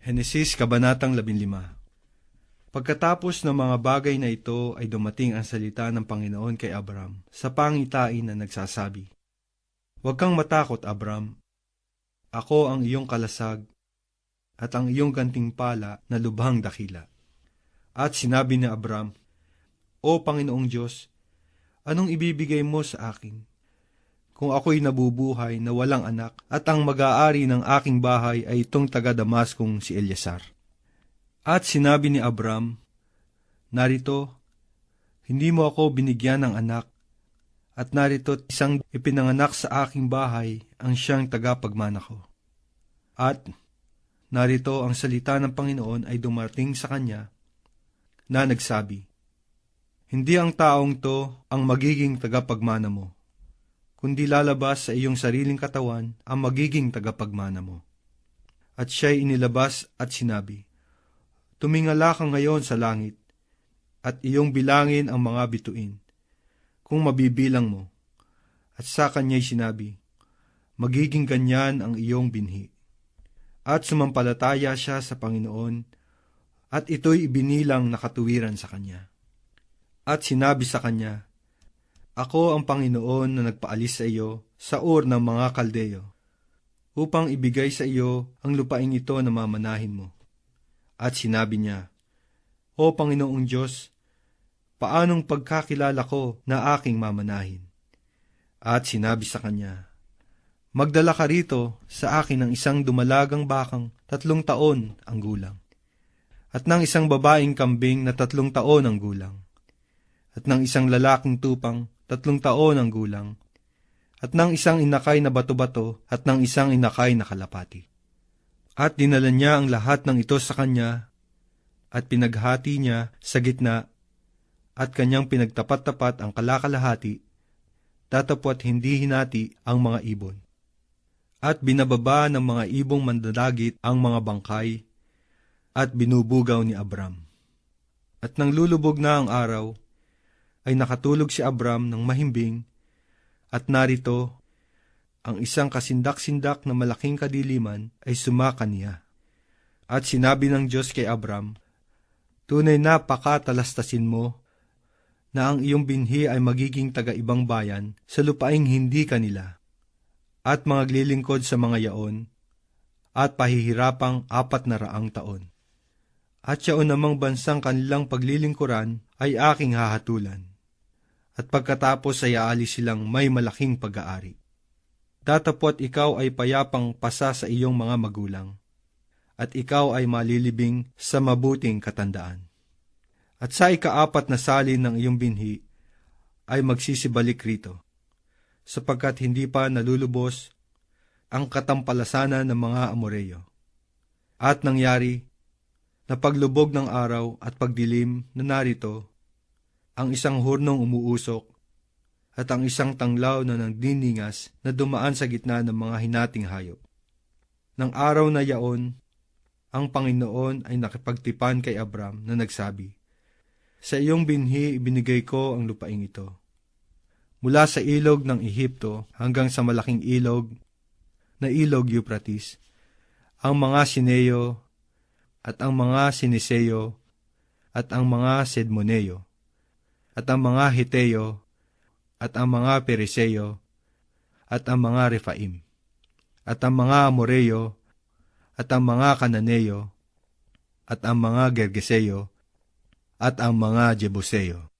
Henesis Kabanatang 15. Pagkatapos ng mga bagay na ito ay dumating ang salita ng Panginoon kay Abram sa pangitain na nagsasabi, "Huwag kang matakot, Abram. Ako ang iyong kalasag at ang iyong gantimpala na lubhang dakila." At sinabi ni Abram, "O Panginoong Diyos, anong ibibigay mo sa akin? Kung ako'y nabubuhay na walang anak at ang mag-aari ng aking bahay ay itong taga-Damaskong si Eliezer." At sinabi ni Abram, "Narito, hindi mo ako binigyan ng anak, at narito isang ipinanganak sa aking bahay ang siyang tagapagmana ko." At narito ang salita ng Panginoon ay dumating sa kanya na nagsabi, "Hindi ang taong to ang magiging tagapagmana mo, kundi lalabas sa iyong sariling katawan ang magiging tagapagmana mo." At siya'y inilabas at sinabi, "Tumingala ka ngayon sa langit, at iyong bilangin ang mga bituin, kung mabibilang mo." At sa kanya'y sinabi, "Magiging ganyan ang iyong binhi." At sumampalataya siya sa Panginoon, at ito'y ibinilang na katuwiran sa kanya. At sinabi sa kanya, "Ako ang Panginoon na nagpaalis sa iyo sa Ur ng mga Kaldeo, upang ibigay sa iyo ang lupaing ito na mamanahin mo." At sinabi niya, "O Panginoong Diyos, paanong pagkakilala ko na aking mamanahin?" At sinabi sa kanya, "Magdala ka rito sa akin ng isang dumalagang bakang 3 taon ang gulang, at ng isang babaeng kambing na 3 taon ang gulang, at ng isang lalaking tupang 3 taon ang gulang, at ng isang inakay na bato-bato, at ng isang inakay na kalapati." At dinala niya ang lahat ng ito sa kanya, at pinaghati niya sa gitna, at kanyang pinagtapat-tapat ang kalakalahati, datapwat hindi hinati ang mga ibon. At binababa ng mga ibong mandadagit ang mga bangkay, at binubugaw ni Abram. At nang lulubog na ang araw, ay nakatulog si Abram ng mahimbing, at narito, ang isang kasindak-sindak na malaking kadiliman ay sumaka niya. At sinabi ng Diyos kay Abram, "Tunay na pakatalastasin mo na ang iyong binhi ay magiging taga-ibang bayan sa lupaing hindi kanila, at maglilingkod sa mga yaon, at pahihirapang 400 taon. At yaon namang bansang kanilang paglilingkuran ay aking hahatulan, at pagkatapos ay aalis silang may malaking pag-aari. Datapwat ikaw ay payapang pasa sa iyong mga magulang, at ikaw ay malilibing sa mabuting katandaan. At sa 4 na salin ng iyong binhi ay magsisibalik rito, sapagkat hindi pa nalulubos ang katampalasanan ng mga Amoreyo." At nangyari na paglubog ng araw at pagdilim na narito, ang isang hurnong umuusok, at ang isang tanglaw na nagniningas na dumaan sa gitna ng mga hinating hayop. Nang araw na yaon, ang Panginoon ay nakipagtipan kay Abram na nagsabi, "Sa iyong binhi ibinigay ko ang lupaing ito. Mula sa ilog ng Ehipto hanggang sa malaking ilog na ilog Euphrates, ang mga Sineyo at ang mga Sineseyo at ang mga Sedmoneyo at ang mga Hiteyo at ang mga Periseyo, at ang mga Refaim, at ang mga Amoreyo, at ang mga Kananeyo, at ang mga Gergeseyo, at ang mga Jebuseyo."